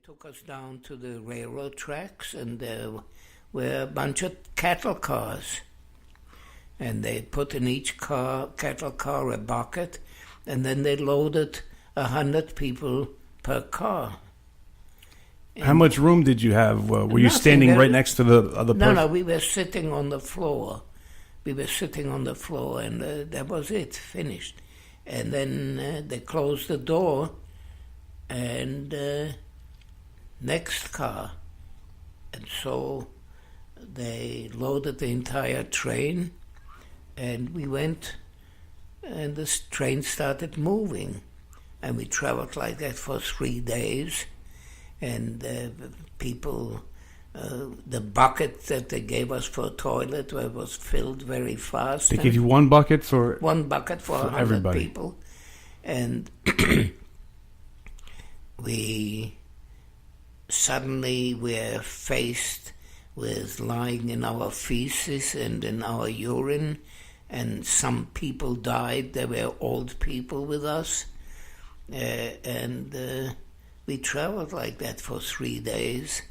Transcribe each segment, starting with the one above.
took us down to the railroad tracks, and there were a bunch of cattle cars. And they put in each cattle car a bucket, and then they loaded 100 people per car. And how much room did you have? Were you standing right next to the other person? No, we were sitting on the floor. And that was it, finished. And then they closed the door, and next car. And so they loaded the entire train, and we went, and the train started moving. And we traveled like that for 3 days. And people, the bucket that they gave us for a toilet was filled very fast. They give you one bucket for 100 everybody. people. And we suddenly were faced with lying in our feces and in our urine, and some people died. There were old people with us, and we traveled like that for 3 days,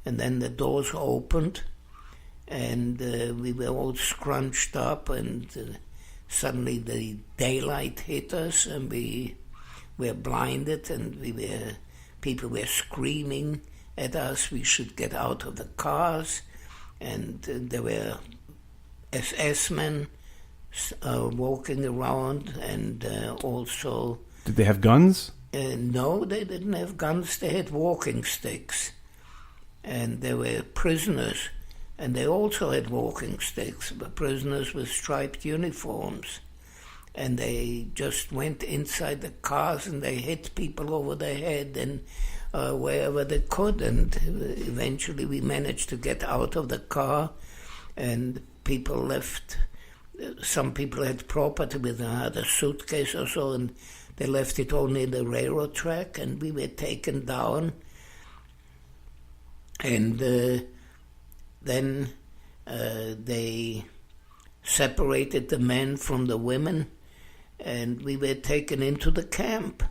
and then the doors opened, and we were all scrunched up, and suddenly the daylight hit us, and we were blinded, and people were screaming at us we should get out of the cars, and there were SS men walking around, and also... Did they have guns? No, they didn't have guns. They had walking sticks. And there were prisoners, and they also had walking sticks, but prisoners with striped uniforms. And they just went inside the cars, and they hit people over the head and wherever they could. And eventually we managed to get out of the car, and people left. Some people had property with them, had a suitcase or so, and they left it only in the railroad track, and we were taken down. And then they separated the men from the women, and we were taken into the camp.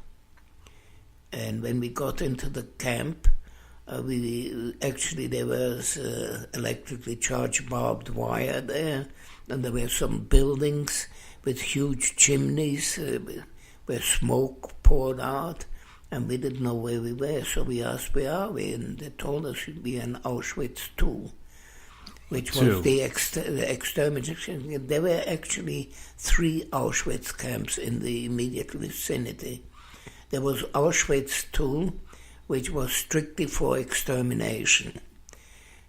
And when we got into the camp, there was electrically charged barbed wire there, and there were some buildings with huge chimneys where smoke poured out, and we didn't know where we were, so we asked, where are we? And they told us we'd be in Auschwitz II, which was the extermination. There were actually 3 Auschwitz camps in the immediate vicinity. There was Auschwitz II, which was strictly for extermination.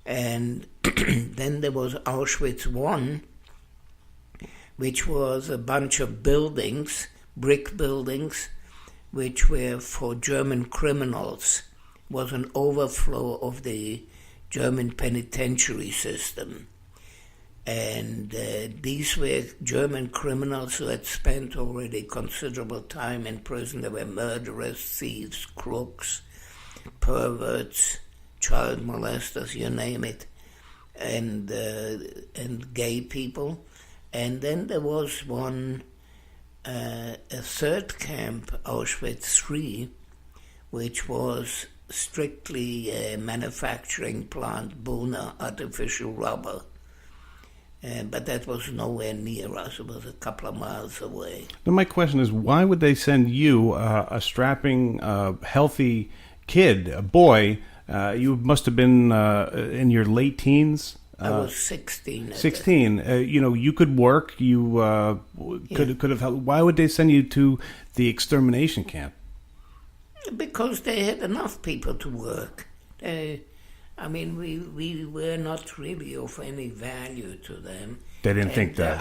And then there was Auschwitz I, which was a bunch of buildings, brick buildings, which were for German criminals. It was an overflow of the German penitentiary system. And these were German criminals who had spent already considerable time in prison. They were murderers, thieves, crooks, perverts, child molesters, you name it, and gay people. And then there was a third camp, Auschwitz III, which was strictly a manufacturing plant, Buna, artificial rubber. But that was nowhere near us. It was a couple of miles away. Now my question is, why would they send you, a strapping, healthy kid, a boy? You must have been in your late teens. I was 16. 16. You could work. You could have helped. Why would they send you to the extermination camp? Because they had enough people to work. We were not really of any value to them. They didn't think that.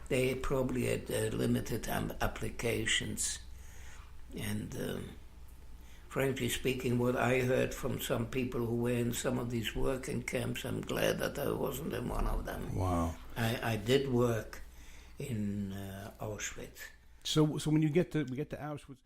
They probably had limited applications. And frankly speaking, what I heard from some people who were in some of these working camps, I'm glad that I wasn't in one of them. Wow. I did work in Auschwitz. So when we get to Auschwitz...